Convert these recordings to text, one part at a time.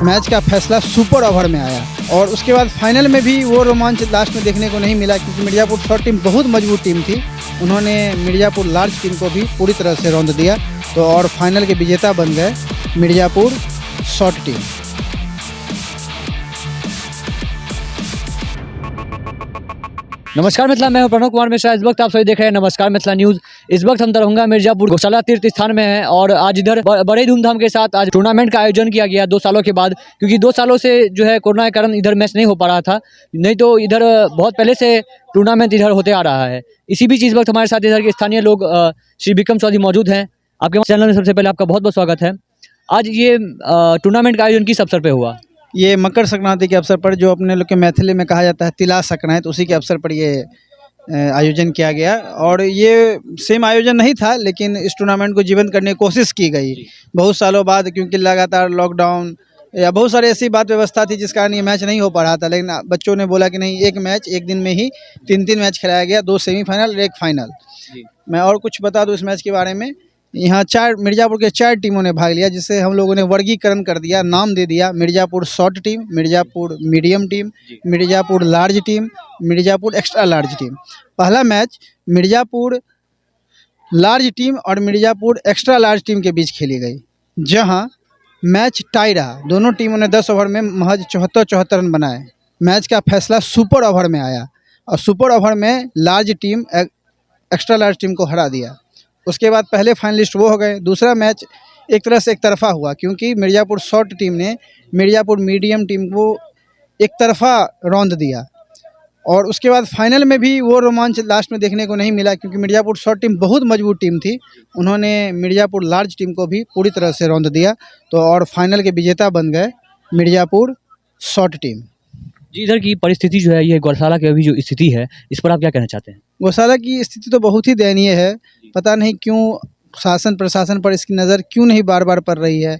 Match का फैसला super over में आया और उसके बाद फाइनल में भी वो रोमांच लास्ट में देखने को नहीं मिला, क्योंकि मिर्ज़ापुर शॉर्ट टीम बहुत मजबूत टीम थी। उन्होंने मिर्ज़ापुर लार्ज टीम को भी पूरी तरह से रौंद दिया तो और फाइनल के विजेता बन गए मिर्ज़ापुर शॉर्ट टीम। नमस्कार मिथिला, मैं हूं प्रणव कुमार मिश्रा। इस वक्त आप सभी देख रहे हैं नमस्कार मिथिला न्यूज़। इस वक्त हम दरभंगा मिर्ज़ापुर गौशाला तीर्थ स्थान में हैं और आज इधर बड़े धूमधाम के साथ आज टूर्नामेंट का आयोजन किया गया 2 सालों के बाद, क्योंकि 2 सालों से जो है कोरोना के कारण इधर मैच नहीं हो पा रहा था, नहीं तो इधर बहुत पहले से टूर्नामेंट इधर होते आ रहा है। इसी बीच इस वक्त हमारे साथ इधर के स्थानीय लोग श्री विक्रम चौधरी मौजूद हैं। आपके चैनल में सबसे पहले आपका बहुत बहुत स्वागत है। आज ये टूर्नामेंट का आयोजन किस अवसर पर हुआ? ये मकर संक्रांति के अवसर पर, जो अपने लोग के मैथिली में कहा जाता है तिला संक्रांति, उसी के अवसर पर ये आयोजन किया गया। और ये सेम आयोजन नहीं था, लेकिन इस टूर्नामेंट को जीवंत करने की कोशिश की गई बहुत सालों बाद, क्योंकि लगातार लॉकडाउन या बहुत सारी ऐसी बात व्यवस्था थी जिस कारण ये मैच नहीं हो पा रहा था। लेकिन बच्चों ने बोला कि नहीं, एक मैच एक दिन में ही 3 मैच खिलाया गया, 2 सेमीफाइनल और 1 फाइनल। मैं और कुछ बता दूं इस मैच के बारे में। यहाँ मिर्ज़ापुर के 4 टीमों ने भाग लिया, जिससे हम लोगों ने वर्गीकरण कर दिया, नाम दे दिया Mirzapur short team, Mirzapur medium team, Mirzapur large team, Mirzapur extra large team. पहला मैच मिर्ज़ापुर लार्ज टीम और मिर्ज़ापुर एक्स्ट्रा लार्ज टीम के बीच खेली गई, जहां मैच टाई रहा। दोनों टीमों ने 10 ओवर में महज 74 रन बनाए। मैच का फैसला सुपर ओवर में आया और सुपर ओवर में large team extra large team को हरा दिया। उसके बाद पहले फाइनलिस्ट वो हो गए। दूसरा मैच एक तरह से एक तरफा हुआ, क्योंकि मिर्ज़ापुर शॉर्ट टीम ने मिर्ज़ापुर मीडियम टीम को एक तरफा रौंद दिया और उसके बाद फाइनल में भी वो रोमांच लास्ट में देखने को नहीं मिला, क्योंकि मिर्ज़ापुर शॉर्ट टीम बहुत मजबूत टीम थी। उन्होंने मिर्ज़ापुर लार्ज टीम को भी पूरी तरह से रौंद दिया तो और फाइनल के विजेता बन गए मिर्ज़ापुर शॉर्ट टीम। जी, इधर की परिस्थिति जो है, ये गौशाला की अभी जो स्थिति है, इस पर आप क्या कहना चाहते हैं? गौशाला की स्थिति तो बहुत ही दयनीय है। पता नहीं क्यों शासन प्रशासन पर इसकी नज़र क्यों नहीं बार बार पड़ रही है।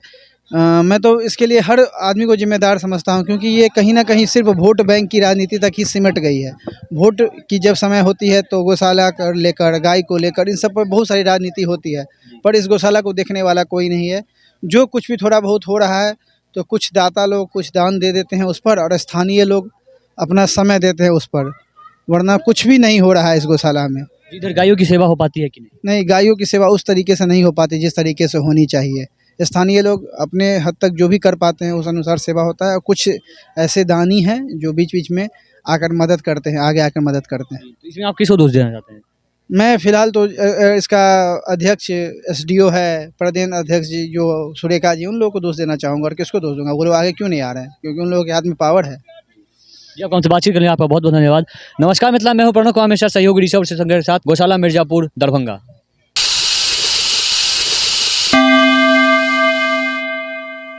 मैं तो इसके लिए हर आदमी को जिम्मेदार समझता हूं, क्योंकि ये कहीं ना कहीं सिर्फ वोट बैंक की राजनीति तक ही सिमट गई है। वोट की जब समय होती है तो गौशाला को लेकर, गाय को लेकर, इन सब पर बहुत सारी राजनीति होती है, पर इस गौशाला को देखने वाला कोई नहीं है। जो कुछ भी थोड़ा बहुत हो रहा है तो कुछ दाता लोग कुछ दान दे देते हैं उस पर, और स्थानीय लोग अपना समय देते हैं उस पर, वरना कुछ भी नहीं हो रहा है इस गौशाला में। इधर गायों की सेवा हो पाती है कि नहीं? नहीं, गायों की सेवा उस तरीके से नहीं हो पाती जिस तरीके से होनी चाहिए। स्थानीय लोग अपने हद तक जो भी कर पाते हैं उस अनुसार सेवा होता है, और कुछ ऐसे दानी हैं जो बीच बीच में आकर मदद करते हैं, आगे आकर मदद करते हैं। तो इसमें आप किसको दोष देना चाहते हैं? मैं फ़िलहाल तो इसका अध्यक्ष एसडीओ है, प्रदेश अध्यक्ष जी जो सुरेखा जी, उन लोगों को दोष देना चाहूँगा। और किसको दोष दूंगा? वो लोग आगे क्यों नहीं आ रहे हैं? क्योंकि उन लोगों के हाथ में पावर है। जी, आप हमसे बातचीत करने आपका बहुत बहुत धन्यवाद। नमस्कार मिथिला, मैं हूं प्रणव कुमार मिश्रा, सहयोगी ऋषभ से संघ के साथ, गौशाला मिर्ज़ापुर दरभंगा।